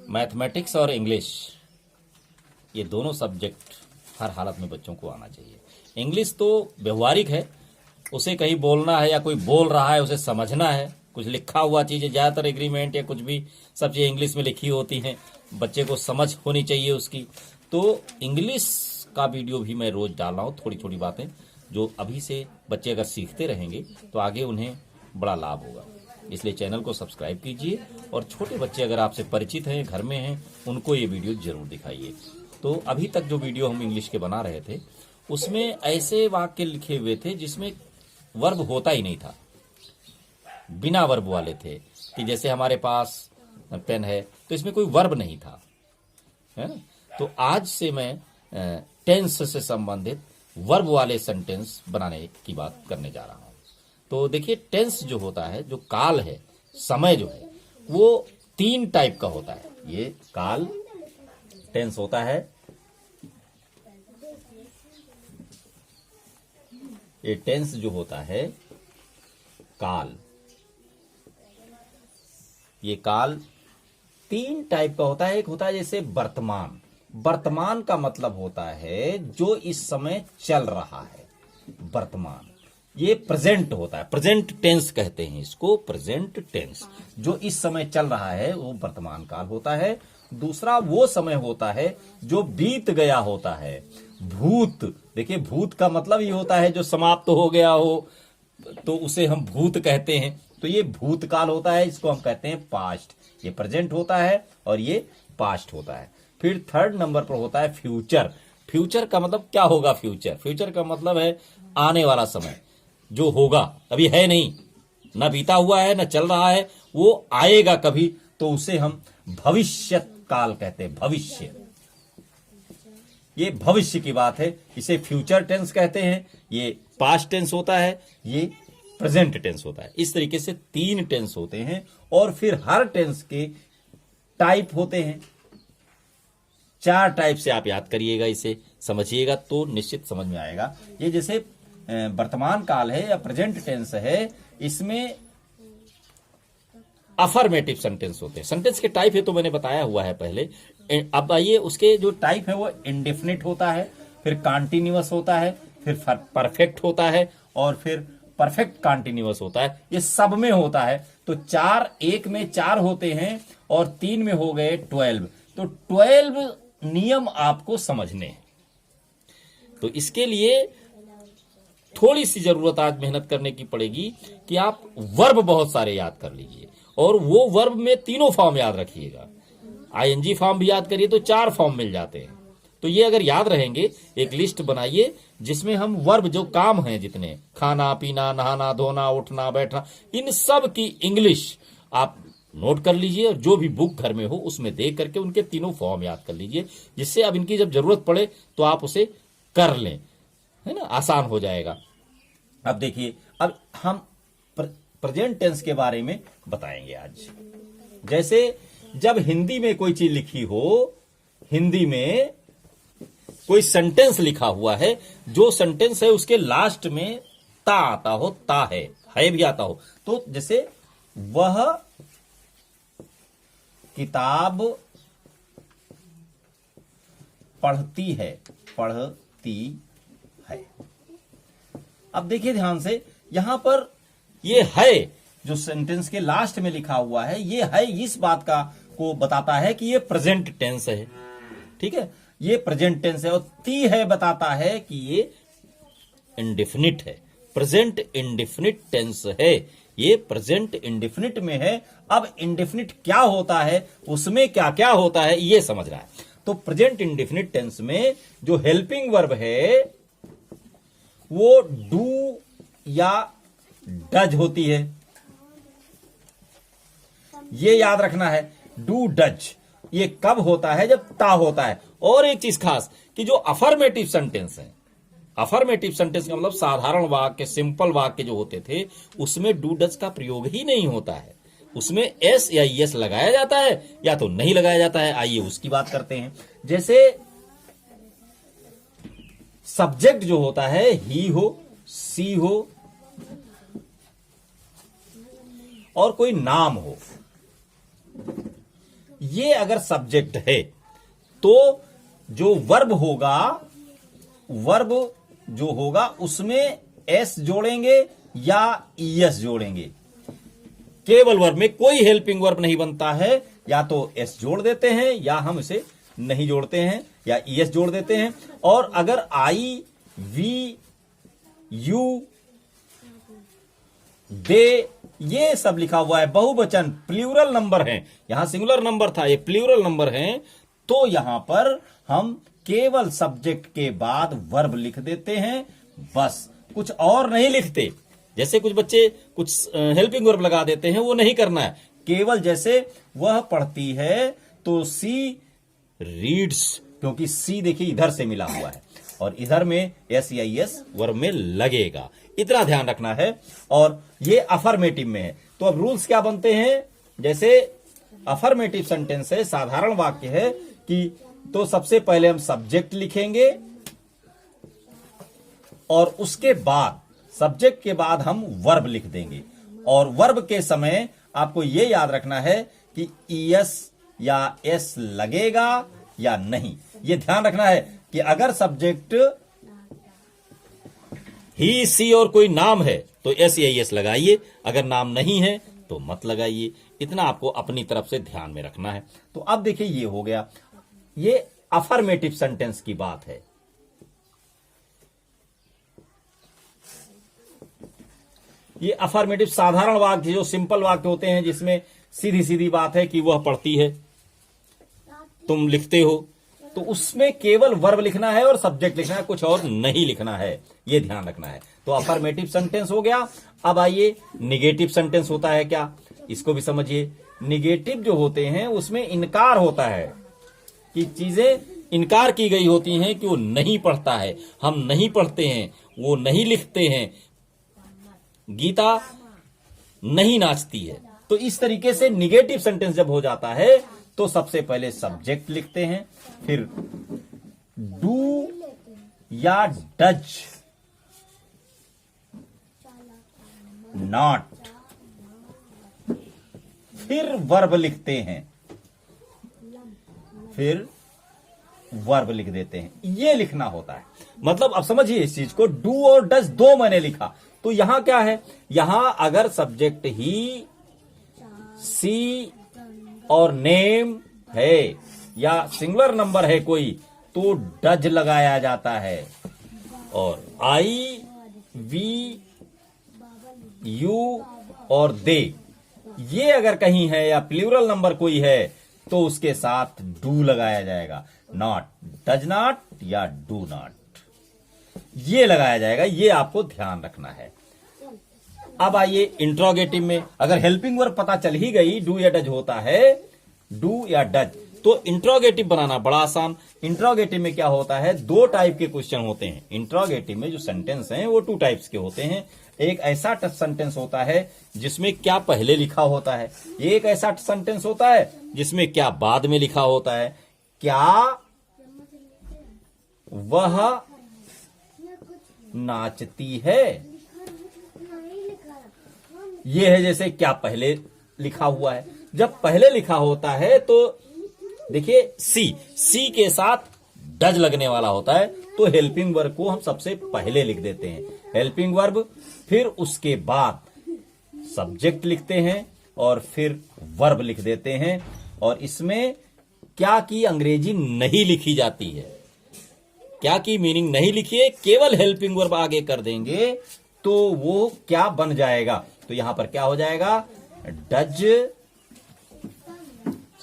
Mathematics और English, ये दोनों सब्जेक्ट हर हालत में बच्चों को आना चाहिए। इंग्लिश तो व्यवहारिक है, उसे कहीं बोलना है या कोई बोल रहा है उसे समझना है, कुछ लिखा हुआ चीज़ें, ज़्यादातर एग्रीमेंट या कुछ भी सब चीज़ें इंग्लिश में लिखी होती हैं, बच्चे को समझ होनी चाहिए उसकी। तो इंग्लिश का वीडियो भी मैं रोज़ डाल रहा हूँ, थोड़ी थोड़ी बातें जो अभी से बच्चे अगर सीखते रहेंगे तो आगे उन्हें बड़ा लाभ होगा। इसलिए चैनल को सब्सक्राइब कीजिए और छोटे बच्चे अगर आपसे परिचित हैं, घर में हैं, उनको ये वीडियो जरूर दिखाइए। तो अभी तक जो वीडियो हम इंग्लिश के बना रहे थे उसमें ऐसे वाक्य लिखे हुए थे जिसमें वर्ब होता ही नहीं था, बिना वर्ब वाले थे। कि जैसे हमारे पास पेन है तो इसमें कोई वर्ब नहीं था, है? तो आज से मैं टेंस से संबंधित वर्ब वाले सेंटेंस बनाने की बात करने जा रहा हूं। तो देखिए, टेंस जो होता है, जो काल है, समय जो है, वो 3 टाइप का होता है। ये काल टेंस होता है, ये टेंस जो होता है काल, ये काल 3 टाइप का होता है। एक होता है जैसे वर्तमान। वर्तमान का मतलब होता है जो इस समय चल रहा है, वर्तमान। ये प्रेजेंट होता है, प्रेजेंट टेंस कहते हैं इसको, प्रेजेंट टेंस। जो इस समय चल रहा है वो वर्तमान काल होता है। दूसरा वो समय होता है जो बीत गया होता है, भूत। देखिए, भूत का मतलब ये होता है जो समाप्त हो गया हो, तो उसे हम भूत कहते हैं। तो ये भूतकाल होता है, इसको हम कहते हैं पास्ट। ये प्रेजेंट होता है और ये पास्ट होता है। फिर 3rd नंबर पर होता है फ्यूचर। फ्यूचर का मतलब क्या होगा? फ्यूचर का मतलब है आने वाला समय, जो होगा, अभी है नहीं, ना बीता हुआ है ना चल रहा है, वो आएगा कभी, तो उसे हम भविष्य काल कहते हैं। भविष्य, ये भविष्य की बात है, इसे फ्यूचर टेंस कहते हैं। ये पास्ट टेंस होता है, ये प्रेजेंट टेंस होता है। इस तरीके से 3 टेंस होते हैं और फिर हर टेंस के टाइप होते हैं। 4 टाइप से आप याद करिएगा, इसे समझिएगा तो निश्चित समझ में आएगा। ये जैसे वर्तमान काल है या प्रेजेंट टेंस है, इसमें अफर्मेटिव सेंटेंस होते हैं। सेंटेंस के टाइप है तो मैंने बताया हुआ है पहले। अब आइए, उसके जो टाइप है वो इंडेफिनिट होता है, फिर कॉन्टिन्यूअस होता है, फिर परफेक्ट होता है और फिर परफेक्ट कॉन्टिन्यूअस होता है। ये सब में होता है। तो 4, 1 में 4 होते हैं और 3 में हो गए 12। तो 12 नियम आपको समझने हैं। तो इसके लिए थोड़ी सी जरूरत आज मेहनत करने की पड़ेगी कि आप वर्ब बहुत सारे याद कर लीजिए और वो वर्ब में 3 फॉर्म याद रखिएगा। आईएनजी फॉर्म भी याद करिए तो 4 फॉर्म मिल जाते हैं। तो ये अगर याद रहेंगे, एक लिस्ट बनाइए जिसमें हम वर्ब जो काम हैं जितने, खाना पीना, नहाना धोना, उठना बैठना, इन सब की इंग्लिश आप नोट कर लीजिए और जो भी बुक घर में हो उसमें देख करके उनके 3 फॉर्म याद कर लीजिए, जिससे अब इनकी जब जरूरत पड़े तो आप उसे कर लें, है ना, आसान हो जाएगा। अब देखिए, अब हम प्रेजेंट टेंस के बारे में बताएंगे आज। जैसे जब हिंदी में कोई चीज लिखी हो, हिंदी में कोई सेंटेंस लिखा हुआ है, जो सेंटेंस है उसके लास्ट में ता आता हो, ता है भी आता हो, तो जैसे वह किताब पढ़ती है, पढ़ती है। अब देखिए ध्यान से, यहां पर ये है जो सेंटेंस के लास्ट में लिखा हुआ है, ये है इस बात का को बताता है कि ये प्रेजेंट टेंस है। ठीक है, ये प्रेजेंट टेंस है। और ती है बताता है कि ये इंडेफिनिट है, प्रेजेंट इंडेफिनिट टेंस है। ये प्रेजेंट इंडेफिनिट में है। अब इंडेफिनिट क्या होता है, उसमें क्या क्या होता है, ये समझ रहा है। तो प्रेजेंट इंडेफिनिट टेंस में जो हेल्पिंग वर्ब है वो डू या डज होती है। ये याद रखना है, डू डज। ये कब होता है? जब ता होता है। और एक चीज खास कि जो अफर्मेटिव सेंटेंस है, अफर्मेटिव सेंटेंस का मतलब साधारण वाक्य, सिंपल वाक्य जो होते थे, उसमें डू डज का प्रयोग ही नहीं होता है। उसमें एस या यस लगाया जाता है या तो नहीं लगाया जाता है। आइए उसकी बात करते हैं। जैसे सब्जेक्ट जो होता है, ही हो, सी हो और कोई नाम हो, ये अगर सब्जेक्ट है तो जो वर्ब जो होगा उसमें एस जोड़ेंगे या ईएस जोड़ेंगे। केवल वर्ब में कोई हेल्पिंग वर्ब नहीं बनता है, या तो एस जोड़ देते हैं या हम इसे नहीं जोड़ते हैं या ईएस जोड़ देते हैं। और अगर आई, वी, यू, दे ये सब लिखा हुआ है, बहुवचन प्लूरल नंबर है, यहां सिंगुलर नंबर था, ये प्लूरल नंबर है, तो यहां पर हम केवल सब्जेक्ट के बाद वर्ब लिख देते हैं, बस कुछ और नहीं लिखते। जैसे कुछ बच्चे कुछ हेल्पिंग वर्ब लगा देते हैं, वो नहीं करना है। केवल जैसे वह पढ़ती है तो सी रीड्स, क्योंकि सी देखिए इधर से मिला हुआ है और इधर में एस या एस वर्ब में लगेगा, इतना ध्यान रखना है। और ये अफर्मेटिव में है, तो अब रूल्स क्या बनते हैं। जैसे अफर्मेटिव सेंटेंस है, साधारण वाक्य है कि तो सबसे पहले हम सब्जेक्ट लिखेंगे और उसके बाद सब्जेक्ट के बाद हम वर्ब लिख देंगे। और वर्ब के समय आपको यह याद रखना है कि ईएस या एस लगेगा या नहीं, यह ध्यान रखना है कि अगर सब्जेक्ट ही, सी और कोई नाम है तो एस या एस लगाइए, अगर नाम नहीं है तो मत लगाइए। इतना आपको अपनी तरफ से ध्यान में रखना है। तो अब देखिए ये हो गया, ये अफर्मेटिव सेंटेंस की बात है। ये अफर्मेटिव साधारण वाक्य, जो सिंपल वाक्य होते हैं जिसमें सीधी सीधी बात है कि वह पढ़ती है, तुम लिखते हो, तो उसमें केवल वर्ब लिखना है और सब्जेक्ट लिखना है, कुछ और नहीं लिखना है, यह ध्यान रखना है। तो अफर्मेटिव सेंटेंस हो गया। अब आइए निगेटिव सेंटेंस होता है क्या, इसको भी समझिए। निगेटिव जो होते हैं उसमें इनकार होता है कि चीजें इनकार की गई होती हैं कि वो नहीं पढ़ता है, हम नहीं पढ़ते हैं, वो नहीं लिखते हैं, गीता नहीं नाचती है। तो इस तरीके से निगेटिव सेंटेंस जब हो जाता है तो सबसे पहले सब्जेक्ट लिखते हैं, फिर डू या डज नॉट, फिर वर्ब लिखते हैं, फिर वर्ब लिख देते हैं, ये लिखना होता है। मतलब अब समझिए इस चीज को, डू और डज दो मैंने लिखा, तो यहां क्या है, यहां अगर सब्जेक्ट ही, सी और नेम है या सिंगुलर नंबर है कोई, तो डज लगाया जाता है। और आई, वी, यू और दे ये अगर कहीं है या प्लूरल नंबर कोई है तो उसके साथ डू लगाया जाएगा। नॉट, डज नॉट या डू नॉट, ये लगाया जाएगा, ये आपको ध्यान रखना है। अब आइए इंट्रोगेटिव में, अगर हेल्पिंग वर्ब पता चल ही गई, डू या डज होता है, डू या डज, तो इंट्रोगेटिव बनाना बड़ा आसान। इंट्रोगेटिव में क्या होता है, दो टाइप के क्वेश्चन होते हैं। इंट्रोगेटिव में जो सेंटेंस हैं वो टू टाइप्स के होते हैं। एक ऐसा सेंटेंस होता है जिसमें क्या पहले लिखा होता है, एक ऐसा सेंटेंस होता है जिसमें क्या बाद में लिखा होता है। क्या वह नाचती है, ये है जैसे क्या पहले लिखा हुआ है। जब पहले लिखा होता है तो देखिए सी के साथ डज लगने वाला होता है, तो हेल्पिंग वर्ब को हम सबसे पहले लिख देते हैं, हेल्पिंग वर्ब, फिर उसके बाद सब्जेक्ट लिखते हैं और फिर वर्ब लिख देते हैं। और इसमें क्या की अंग्रेजी नहीं लिखी जाती है, क्या की मीनिंग नहीं लिखी है, केवल हेल्पिंग वर्ब आगे कर देंगे तो वो क्या बन जाएगा। तो यहां पर क्या हो जाएगा, डज,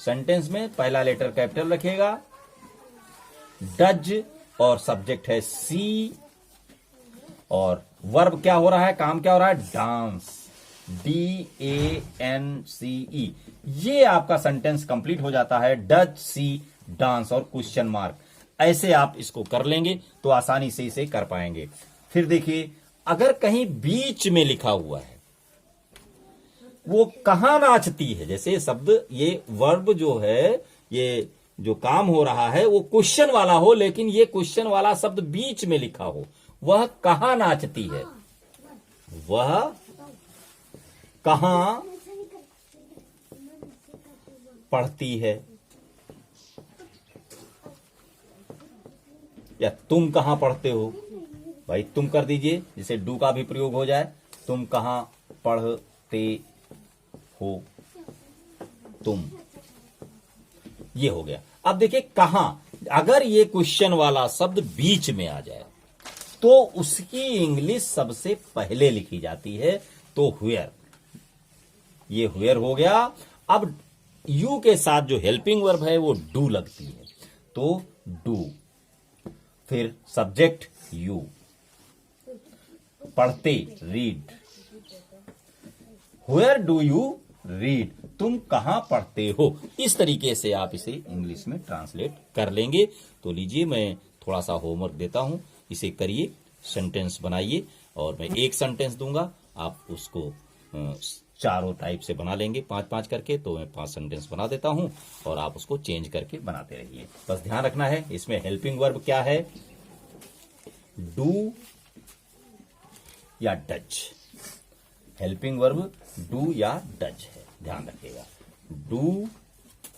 सेंटेंस में पहला लेटर कैपिटल रखेगा, डज और सब्जेक्ट है सी, और वर्ब क्या हो रहा है, काम क्या हो रहा है, डांस, DANCE। ये आपका सेंटेंस कंप्लीट हो जाता है, डज सी डांस और क्वेश्चन मार्क। ऐसे आप इसको कर लेंगे तो आसानी से इसे कर पाएंगे। फिर देखिए अगर कहीं बीच में लिखा हुआ है, वो कहां नाचती है, जैसे शब्द ये वर्ब जो है, ये जो काम हो रहा है वो क्वेश्चन वाला हो, लेकिन ये क्वेश्चन वाला शब्द बीच में लिखा हो, वह कहां नाचती है, वह कहां पढ़ती है, या तुम कहां पढ़ते हो, भाई तुम कर दीजिए जिससे डू का भी प्रयोग हो जाए। तुम कहां पढ़ते हो, तुम, ये हो गया। अब देखिए कहां, अगर ये क्वेश्चन वाला शब्द बीच में आ जाए तो उसकी इंग्लिश सबसे पहले लिखी जाती है, तो हुएर, ये हुएर हो गया। अब यू के साथ जो हेल्पिंग वर्ब है वो डू लगती है, तो डू, फिर सब्जेक्ट यू, पढ़ते रीड, हुएर डू यू रीड, तुम कहां पढ़ते हो। इस तरीके से आप इसे इंग्लिश में ट्रांसलेट कर लेंगे। तो लीजिए मैं थोड़ा सा होमवर्क देता हूं, इसे करिए, सेंटेंस बनाइए, और मैं एक सेंटेंस दूंगा, आप उसको चारों टाइप से बना लेंगे 5-5 करके। तो मैं 5 सेंटेंस बना देता हूं और आप उसको चेंज करके बनाते रहिए। बस ध्यान रखना है इसमें हेल्पिंग वर्ब क्या है, डू या डज। हेल्पिंग वर्ब डू या डज है, ध्यान रखिएगा, डू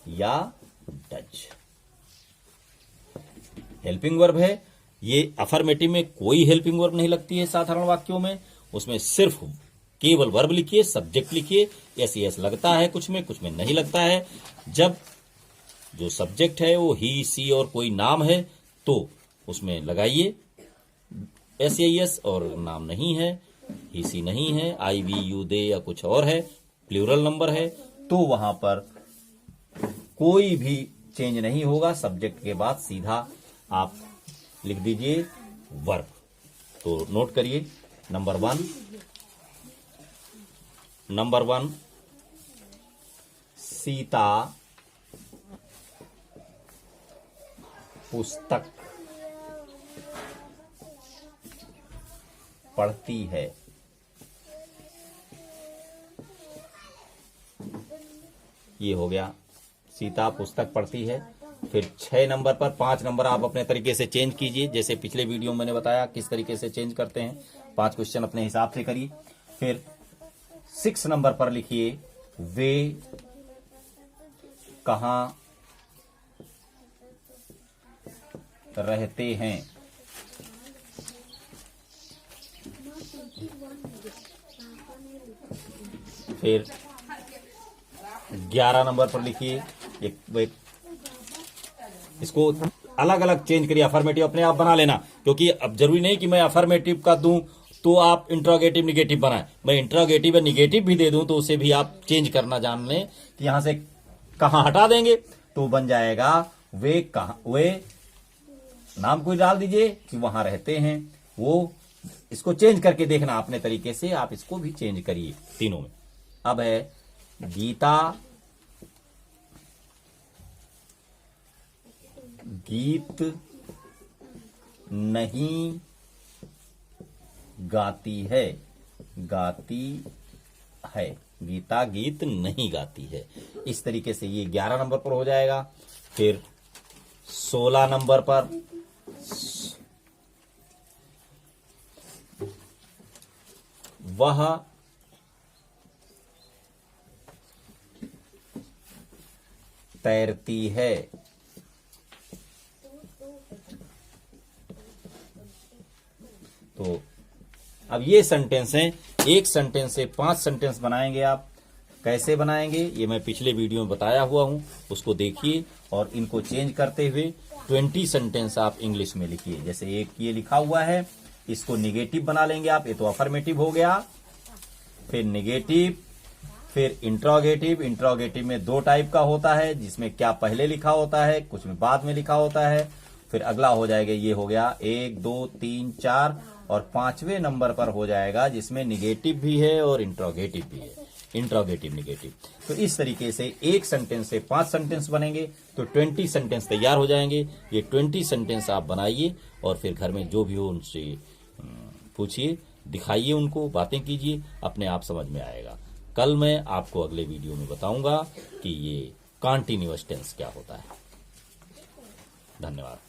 या डज हेल्पिंग वर्ब है। ये अफर्मेटिव में कोई हेल्पिंग वर्ब नहीं लगती है साधारण वाक्यों में, उसमें सिर्फ केवल वर्ब लिखिए, सब्जेक्ट लिखिए, एस लगता है कुछ में नहीं लगता है। जब जो सब्जेक्ट है वो ही सी और कोई नाम है तो उसमें लगाइए एस, और नाम नहीं है, ही सी नहीं है, आई वी यू दे या कुछ और है, प्लूरल नंबर है, तो वहां पर कोई भी चेंज नहीं होगा। सब्जेक्ट के बाद सीधा आप लिख दीजिए वर्ब। तो नोट करिए, नंबर वन, सीता पुस्तक पढ़ती है। ये हो गया, सीता पुस्तक पढ़ती है। फिर 6 नंबर पर 5 नंबर आप अपने तरीके से चेंज कीजिए, जैसे पिछले वीडियो में मैंने बताया किस तरीके से चेंज करते हैं। 5 क्वेश्चन अपने हिसाब से करिए। फिर 6 नंबर पर लिखिए, वे कहां रहते हैं। फिर 11 नंबर पर लिखिए, इसको अलग अलग चेंज करिए, अफर्मेटिव अपने आप बना लेना, क्योंकि अब जरूरी नहीं कि मैं अफर्मेटिव का दूं तो आप इंट्रोगेटिव निगेटिव बनाएं। मैं इंट्रोगेटिव या निगेटिव भी दे दूं तो उसे भी आप चेंज करना जान लें कि यहां से कहां हटा देंगे तो बन जाएगा वे कहां, वे नाम कोई डाल दीजिए कि वहां रहते हैं, वो इसको चेंज करके देखना अपने तरीके से, आप इसको भी चेंज करिए तीनों में। अब है गीता गीत नहीं गाती है, गाती है, गीता गीत नहीं गाती है। इस तरीके से ये 11 नंबर पर हो जाएगा। फिर 16 नंबर पर वह तैरती है। तो अब ये सेंटेंस हैं, एक सेंटेंस से 5 सेंटेंस बनाएंगे आप। कैसे बनाएंगे ये मैं पिछले वीडियो में बताया हुआ हूं, उसको देखिए और इनको चेंज करते हुए 20 सेंटेंस आप इंग्लिश में लिखिए। जैसे एक ये लिखा हुआ है, इसको निगेटिव बना लेंगे आप, ये तो अफर्मेटिव हो गया। फिर निगेटिव, फिर इंट्रोगेटिव। इंट्रोगेटिव में 2 टाइप का होता है, जिसमें क्या पहले लिखा होता है, कुछ में बाद में लिखा होता है। फिर अगला हो जाएगा, ये हो गया 1 2 3 4, और 5वें नंबर पर हो जाएगा जिसमें निगेटिव भी है और इंट्रोगेटिव भी है, इंट्रोगेटिव निगेटिव। तो इस तरीके से एक सेंटेंस से 5 सेंटेंस बनेंगे तो 20 सेंटेंस तैयार हो जाएंगे। ये 20 सेंटेंस आप बनाइए और फिर घर में जो भी हो उनसे पूछिए, दिखाइए उनको, बातें कीजिए, अपने आप समझ में आएगा। कल मैं आपको अगले वीडियो में बताऊंगा कि ये कॉन्टिन्यूअस टेंस क्या होता है। धन्यवाद।